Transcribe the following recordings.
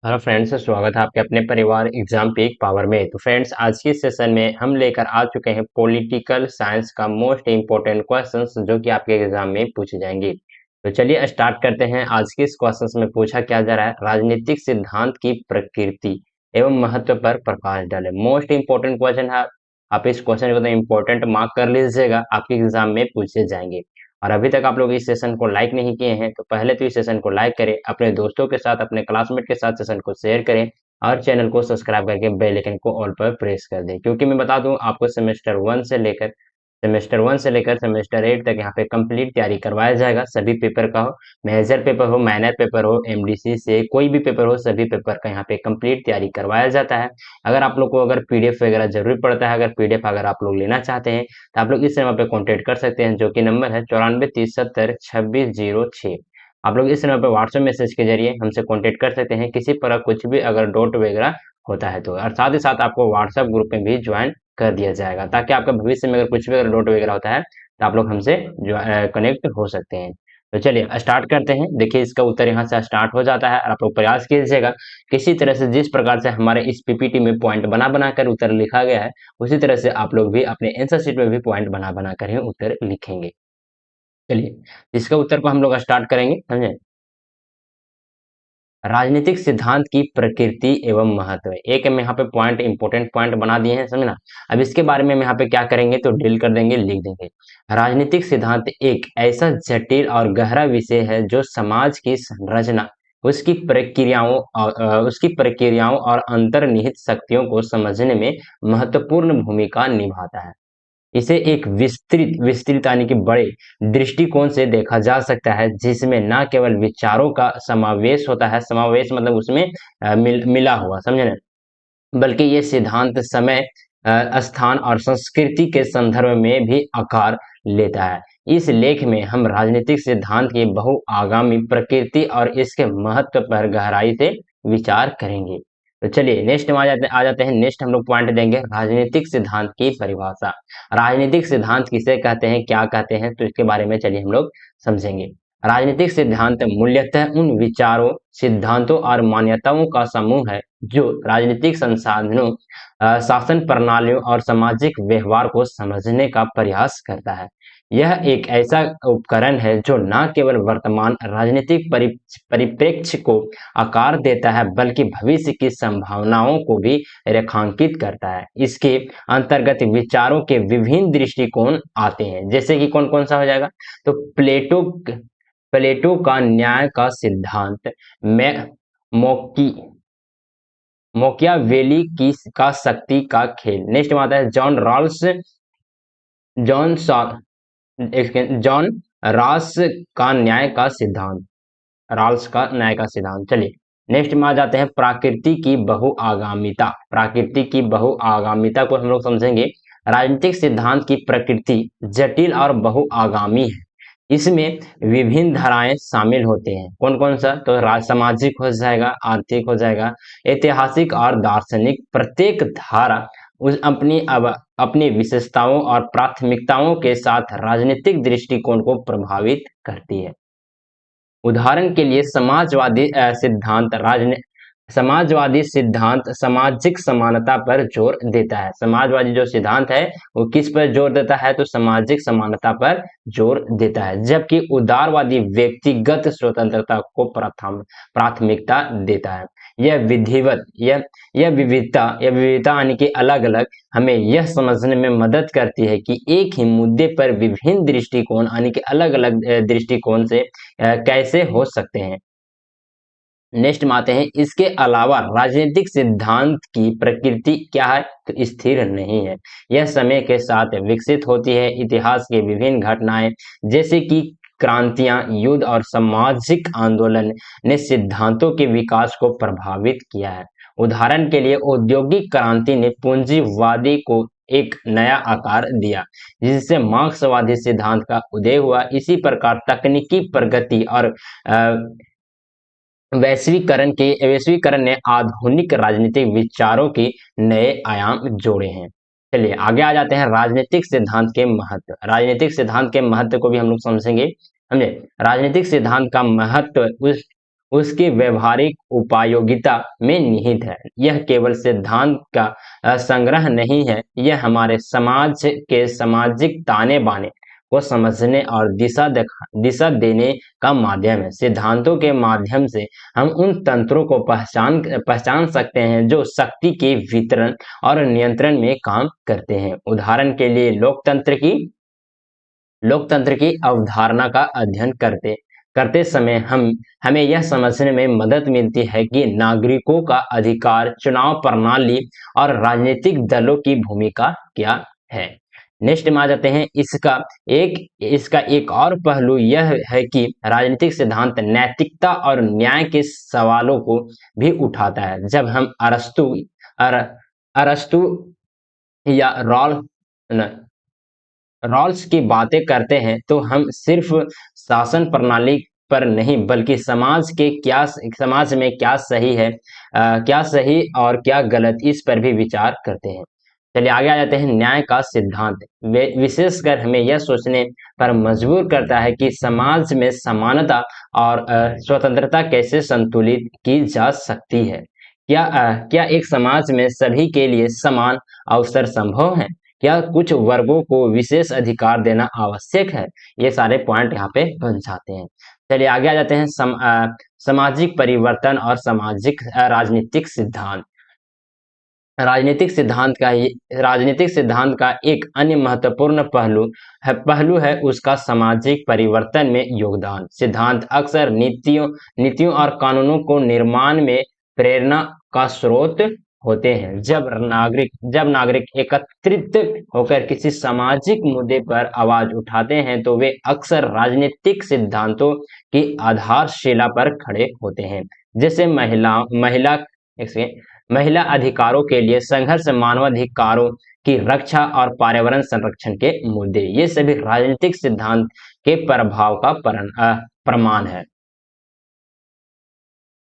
Hello friends, स्वागत है आपके अपने परिवार एग्जाम पीक पावर में। तो फ्रेंड्स, आज के सेशन में हम लेकर आ चुके हैं पॉलिटिकल साइंस का मोस्ट इंपॉर्टेंट क्वेश्चंस जो कि आपके एग्जाम में पूछे जाएंगे। तो चलिए स्टार्ट करते हैं। आज के इस क्वेश्चंस में पूछा क्या जा रहा है, राजनीतिक सिद्धांत की प्रकृति एवं महत्व पर प्रकाश डालें। मोस्ट इंपॉर्टेंट क्वेश्चन है। आप इस क्वेश्चन को तो इंपॉर्टेंट मार्क कर लीजिएगा, आपके एग्जाम में पूछे जाएंगे। और अभी तक आप लोग इस सेशन को लाइक नहीं किए हैं तो पहले तो इस सेशन को लाइक करें, अपने दोस्तों के साथ, अपने क्लासमेट के साथ सेशन को शेयर करें और चैनल को सब्सक्राइब करके बेल आइकन को ऑल पर प्रेस कर दें। क्योंकि मैं बता दूं आपको सेमेस्टर 1 से लेकर सेमेस्टर 8 तक यहाँ पे कंप्लीट तैयारी करवाया जाएगा। सभी पेपर का हो, मेजर पेपर हो, माइनर पेपर हो, एमडीसी से कोई भी पेपर हो, सभी पेपर का यहाँ पे कंप्लीट तैयारी करवाया जाता है। अगर आप लोग को अगर पीडीएफ वगैरह जरूरी पड़ता है, अगर पीडीएफ अगर आप लोग लेना चाहते हैं तो आप लोग इस नंबर पे कांटेक्ट कर सकते हैं, जो कि नंबर है 9430702606। आप लोग इस नंबर पे व्हाट्सएप मैसेज के जरिए हमसे कांटेक्ट कर सकते हैं, किसी प्रकार कुछ भी अगर डाउट वगैरह होता है तो। और साथ ही साथ आपको व्हाट्सएप ग्रुप में भी ज्वाइन कर दिया जाएगा, ताकि आपका भविष्य में अगर कुछ भी अगर डाउट वगैरह होता है तो आप लोग हमसे जो कनेक्ट हो सकते हैं। तो चलिए स्टार्ट करते हैं। देखिए, इसका उत्तर यहाँ से स्टार्ट हो जाता है और आप लोग प्रयास कीजिएगा किसी तरह से, जिस प्रकार से हमारे इस पीपीटी में पॉइंट बना बना कर उत्तर लिखा गया है, उसी तरह से आप लोग भी अपने आंसर शीट में भी पॉइंट बना बना कर ही उत्तर लिखेंगे। चलिए, इसका उत्तर को हम लोग स्टार्ट करेंगे, समझे। राजनीतिक सिद्धांत की प्रकृति एवं महत्व, एक हम यहाँ पे पॉइंट इंपॉर्टेंट पॉइंट बना दिए हैं, समझना। अब इसके बारे में हम यहाँ पे क्या करेंगे तो ड्रिल कर देंगे, लिख देंगे। राजनीतिक सिद्धांत एक ऐसा जटिल और गहरा विषय है जो समाज की संरचना, उसकी प्रक्रियाओं और अंतर्निहित शक्तियों को समझने में महत्वपूर्ण भूमिका निभाता है। इसे एक विस्तृत यानी कि बड़े दृष्टिकोण से देखा जा सकता है, जिसमें न केवल विचारों का समावेश होता है, समावेश मतलब उसमें मिला हुआ, समझे ना, बल्कि ये सिद्धांत समय, स्थान और संस्कृति के संदर्भ में भी आकार लेता है। इस लेख में हम राजनीतिक सिद्धांत की बहुआगामी प्रकृति और इसके महत्व पर गहराई से विचार करेंगे। तो चलिए नेक्स्ट में आ जाते हैं। नेक्स्ट हम लोग पॉइंट देंगे राजनीतिक सिद्धांत की परिभाषा। राजनीतिक सिद्धांत किसे कहते हैं, क्या कहते हैं, तो इसके बारे में चलिए हम लोग समझेंगे। राजनीतिक सिद्धांत मूल्यतः उन विचारों, सिद्धांतों और मान्यताओं का समूह है जो राजनीतिक संसाधनों, शासन प्रणालियों और सामाजिक व्यवहार को समझने का प्रयास करता है। यह एक ऐसा उपकरण है जो न केवल वर्तमान राजनीतिक परिप्रेक्ष्य को आकार देता है, बल्कि भविष्य की संभावनाओं को भी रेखांकित करता है। इसके अंतर्गत विचारों के विभिन्न दृष्टिकोण आते हैं, जैसे कि कौन कौन सा हो जाएगा तो प्लेटो प्लेटो का न्याय का सिद्धांत, मैं मोकी मोकियावेली की का शक्ति का खेल। नेक्स्ट में आता है जॉन सा जॉन रास का न्याय का सिद्धांत, राल्स का न्याय का सिद्धांत। चलिए नेक्स्ट में आ जाते हैं प्रकृति की बहुआगामिता। प्रकृति की बहुआगामिता को हम लोग समझेंगे। राजनीतिक सिद्धांत की प्रकृति जटिल और बहुआगामी है। इसमें विभिन्न धाराएं शामिल होते हैं। कौन कौन सा तो सामाजिक हो जाएगा, आर्थिक हो जाएगा, ऐतिहासिक और दार्शनिक। प्रत्येक धारा उस अपनी विशेषताओं और प्राथमिकताओं के साथ राजनीतिक दृष्टिकोण को प्रभावित करती है। उदाहरण के लिए समाजवादी सिद्धांत सामाजिक समानता पर जोर देता है। समाजवादी जो सिद्धांत है वो किस पर जोर देता है तो सामाजिक समानता पर जोर देता है, जबकि उदारवादी व्यक्तिगत स्वतंत्रता को प्राथमिकता देता है। यह विविधता यानी कि अलग अलग हमें यह समझने में मदद करती है कि एक ही मुद्दे पर विभिन्न दृष्टिकोण यानी कि अलग अलग दृष्टिकोण से कैसे हो सकते हैं। नेक्स्ट में आते हैं, इसके अलावा राजनीतिक सिद्धांत की प्रकृति क्या है तो स्थिर नहीं है। यह समय के साथ विकसित होती है। इतिहास के विभिन्न घटनाएं जैसे कि क्रांतियां, युद्ध और सामाजिक आंदोलन ने सिद्धांतों के विकास को प्रभावित किया है। उदाहरण के लिए औद्योगिक क्रांति ने पूंजीवादी को एक नया आकार दिया, जिससे मार्क्सवादी सिद्धांत का उदय हुआ। इसी प्रकार तकनीकी प्रगति और वैश्वीकरण ने आधुनिक राजनीतिक विचारों के नए आयाम जोड़े हैं। चलिए आगे आ जाते हैं राजनीतिक सिद्धांत के महत्व। राजनीतिक सिद्धांत के महत्व को भी हम लोग समझेंगे, समझे। राजनीतिक सिद्धांत का महत्व उसकी व्यवहारिक उपयोगिता में निहित है। यह केवल सिद्धांत का संग्रह नहीं है, यह हमारे समाज के सामाजिक ताने बाने को समझने और दिशा देने का माध्यम है। सिद्धांतों के माध्यम से हम उन तंत्रों को पहचान सकते हैं जो शक्ति के वितरण और नियंत्रण में काम करते हैं। उदाहरण के लिए लोकतंत्र की अवधारणा का अध्ययन करते करते समय हमें यह समझने में मदद मिलती है कि नागरिकों का अधिकार, चुनाव प्रणाली और राजनीतिक दलों की भूमिका क्या है। नेक्स्ट में आ जाते हैं, इसका एक और पहलू यह है कि राजनीतिक सिद्धांत नैतिकता और न्याय के सवालों को भी उठाता है। जब हम अरस्तु या रॉल्स की बातें करते हैं तो हम सिर्फ शासन प्रणाली पर नहीं बल्कि समाज में क्या सही और क्या गलत, इस पर भी विचार करते हैं। चलिए आगे आ जाते हैं। न्याय का सिद्धांत विशेषकर हमें यह सोचने पर मजबूर करता है कि समाज में समानता और स्वतंत्रता कैसे संतुलित की जा सकती है। क्या एक समाज में सभी के लिए समान अवसर संभव है? क्या कुछ वर्गों को विशेष अधिकार देना आवश्यक है? ये सारे पॉइंट यहाँ पे बन जाते हैं। चलिए आगे आ जाते हैं। सामाजिक परिवर्तन और राजनीतिक सिद्धांत। राजनीतिक सिद्धांत का एक अन्य महत्वपूर्ण पहलू है उसका सामाजिक परिवर्तन में योगदान। सिद्धांत अक्सर नीतियों और कानूनों को निर्माण में प्रेरणा का स्रोत होते हैं। जब नागरिक एकत्रित होकर किसी सामाजिक मुद्दे पर आवाज उठाते हैं तो वे अक्सर राजनीतिक सिद्धांतों की आधारशिला पर खड़े होते हैं, जैसे महिला अधिकारों के लिए संघर्ष, मानवाधिकारों की रक्षा और पर्यावरण संरक्षण के मुद्दे। ये सभी राजनीतिक सिद्धांत के प्रभाव का प्रमाण है।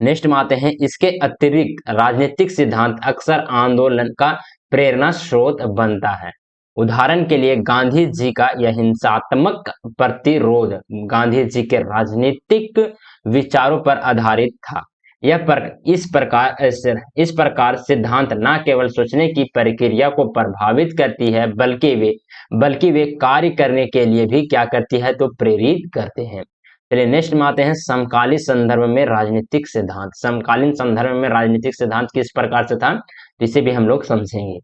नेक्स्ट में आते हैं। इसके अतिरिक्त राजनीतिक सिद्धांत अक्सर आंदोलन का प्रेरणा स्रोत बनता है। उदाहरण के लिए गांधी जी का यह हिंसात्मक प्रतिरोध गांधी जी के राजनीतिक विचारों पर आधारित था। इस प्रकार सिद्धांत न केवल सोचने की प्रक्रिया को प्रभावित करती है बल्कि वे कार्य करने के लिए भी क्या करती है तो प्रेरित करते हैं। चलिए नेक्स्ट में आते हैं। समकालीन संदर्भ में राजनीतिक सिद्धांत किस प्रकार से था, इसे भी हम लोग समझेंगे।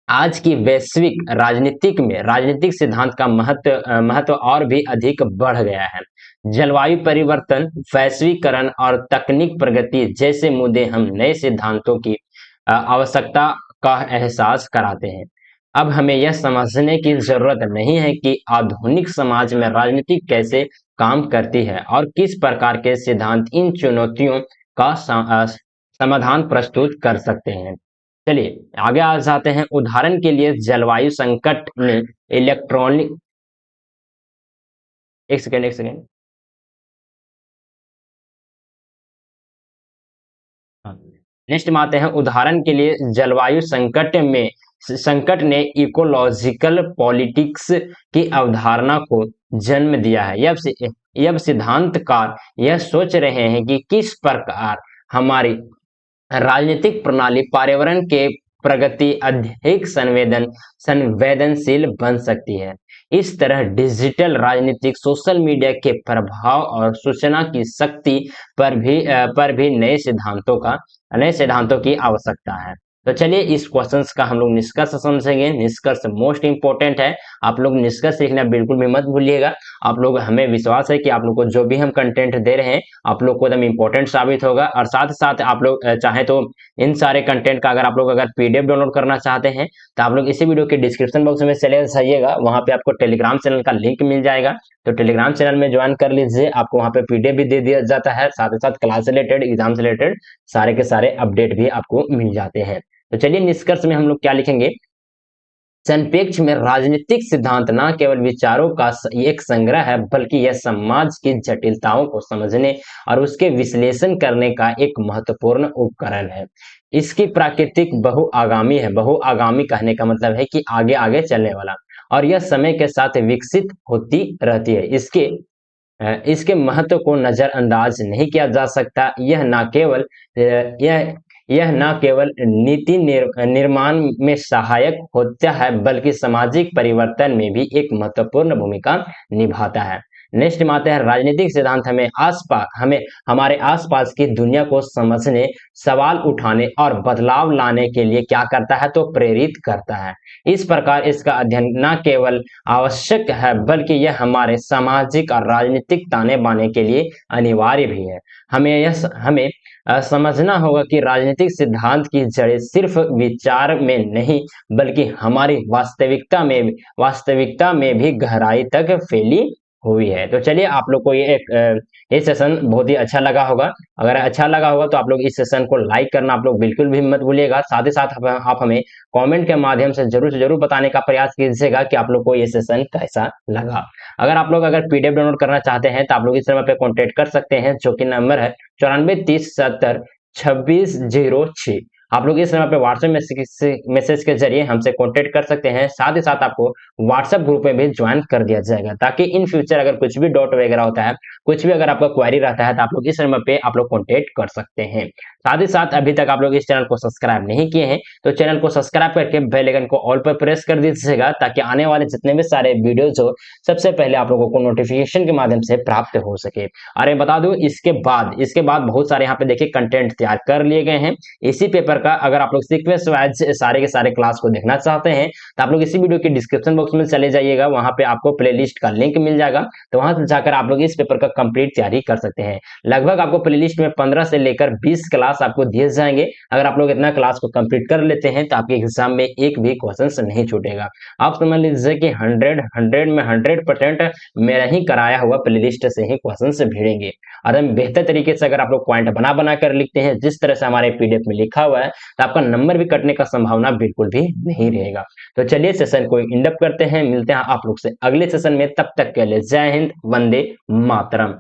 आज की वैश्विक राजनीतिक सिद्धांत का महत्व और भी अधिक बढ़ गया है। जलवायु परिवर्तन, वैश्वीकरण और तकनीक प्रगति जैसे मुद्दे हम नए सिद्धांतों की आवश्यकता का एहसास कराते हैं। अब हमें यह समझने की जरूरत नहीं है कि आधुनिक समाज में राजनीति कैसे काम करती है और किस प्रकार के सिद्धांत इन चुनौतियों का समाधान प्रस्तुत कर सकते हैं। चलिए आगे आ जाते हैं। उदाहरण के लिए जलवायु संकट में इलेक्ट्रॉनिक एक सेकेंड नेक्स्ट में आते हैं। उदाहरण के लिए जलवायु संकट ने इकोलॉजिकल पॉलिटिक्स की अवधारणा को जन्म दिया है। यह सिद्धांतकार यह सोच रहे हैं कि किस प्रकार हमारी राजनीतिक प्रणाली पर्यावरण के प्रगति अधिक संवेदनशील बन सकती है। इस तरह डिजिटल राजनीतिक, सोशल मीडिया के प्रभाव और सूचना की शक्ति पर भी नए सिद्धांतों की आवश्यकता है। तो चलिए इस क्वेश्चंस का हम लोग निष्कर्ष समझेंगे। निष्कर्ष मोस्ट इंपोर्टेंट है, आप लोग निष्कर्ष लिखना बिल्कुल भी मत भूलिएगा। आप लोग, हमें विश्वास है कि आप लोग को जो भी हम कंटेंट दे रहे हैं आप लोग को एकदम इंपॉर्टेंट साबित होगा। और साथ ही साथ आप लोग चाहे तो इन सारे कंटेंट का अगर पीडीएफ डाउनलोड करना चाहते हैं तो आप लोग इसी वीडियो के डिस्क्रिप्शन बॉक्स में चले जाइएगा, वहां पे आपको टेलीग्राम चैनल का लिंक मिल जाएगा। तो टेलीग्राम चैनल में ज्वाइन कर लीजिए, आपको वहां पे पीडीएफ भी दे दिया जाता है, साथ ही साथ क्लास से रिलेटेड, एग्जाम से रिलेटेड सारे के सारे अपडेट भी आपको मिल जाते हैं। तो चलिए निष्कर्ष में हम लोग क्या लिखेंगे। संपेक्ष में राजनीतिक सिद्धांत न केवल विचारों का एक संग्रह है बल्कि यह समाज की जटिलताओं को समझने और उसके विश्लेषण करने का एक महत्वपूर्ण उपकरण है। इसकी प्राकृतिक बहुआगामी है। बहुआगामी कहने का मतलब है कि आगे आगे चलने वाला, और यह समय के साथ विकसित होती रहती है। इसके महत्व को नजरअंदाज नहीं किया जा सकता। यह न केवल नीति निर्माण में सहायक होता है, बल्कि सामाजिक परिवर्तन में भी एक महत्वपूर्ण भूमिका निभाता है। नेक्स्ट में आता है राजनीतिक सिद्धांत हमें हमारे आसपास की दुनिया को समझने, सवाल उठाने और बदलाव लाने के लिए क्या करता है, तो प्रेरित करता है। इस प्रकार इसका अध्ययन न केवल आवश्यक है, बल्कि यह हमारे सामाजिक और राजनीतिक ताने बाने के लिए अनिवार्य भी है। हमें समझना होगा कि राजनीतिक सिद्धांत की जड़ें सिर्फ विचार में नहीं, बल्कि हमारी वास्तविकता में भी गहराई तक फैली हुई है। तो चलिए, आप लोग को ये सेशन बहुत ही अच्छा लगा होगा। अगर अच्छा लगा होगा तो आप लोग इस सेशन को लाइक करना आप लोग बिल्कुल भी मत भूलिएगा। साथ ही साथ आप हमें कमेंट के माध्यम से जरूर से जरूर बताने का प्रयास कीजिएगा कि आप लोग को ये सेशन कैसा लगा। अगर पीडीएफ डाउनलोड करना चाहते हैं तो आप लोग इस नंबर पे कांटेक्ट कर सकते हैं, जो कि नंबर है 9430702606। आप लोग इस नंबर पे व्हाट्सएप मैसेज के जरिए हमसे कांटेक्ट कर सकते हैं। साथ ही साथ आपको व्हाट्सएप ग्रुप में भी ज्वाइन कर दिया जाएगा, ताकि इन फ्यूचर अगर कुछ भी डाउट वगैरह होता है, कुछ भी अगर आपका क्वेरी रहता है, तो आप लोग इस नंबर पे आप लोग कांटेक्ट कर सकते हैं। साथ ही साथ अभी तक आप लोग इस चैनल को सब्सक्राइब नहीं किए हैं तो चैनल को सब्सक्राइब करके बेल आइकन को ऑल पर प्रेस कर दीजिएगा, ताकि आने वाले जितने भी सारे वीडियोज हो सबसे पहले आप लोगों को नोटिफिकेशन के माध्यम से प्राप्त हो सके। और ये बता दूं, इसके बाद बहुत सारे यहाँ पे देखिए कंटेंट तैयार कर लिए गए हैं इसी पेपर का। अगर आप लोग सीक्वेंस वाइज सारे के सारे क्लास को देखना चाहते हैं तो आप लोग इसी वीडियो के डिस्क्रिप्शन बॉक्स में चले जाइएगा, वहां पे आपको प्लेलिस्ट का लिंक मिल जाएगा, तो वहां से जाकर आप लोग इस पेपर का कंप्लीट तैयारी कर सकते हैं। लगभग आपको प्लेलिस्ट में 15 से लेकर 20 क्लास आपको दिए जाएंगे। अगर आप लोग इतना क्लास को कंप्लीट कर लेते हैं तो आपके एग्जाम में एक भी क्वेश्चन नहीं छूटेगा। आप समझ लीजिए कि 100 में 100% मेरा ही कराया हुआ प्लेलिस्ट से ही क्वेश्चन भिड़ेंगे। और हम बेहतर तरीके से अगर आप लोग पॉइंट बना कर लिखते हैं जिस तरह से हमारे पीडीएफ में लिखा हुआ है, तो आपका नंबर भी कटने का संभावना बिल्कुल भी नहीं रहेगा। तो चलिए सेशन को इंड अप करते हैं, मिलते हैं आप लोग से अगले सेशन में। तब तक के लिए जय हिंद, वंदे मातरम।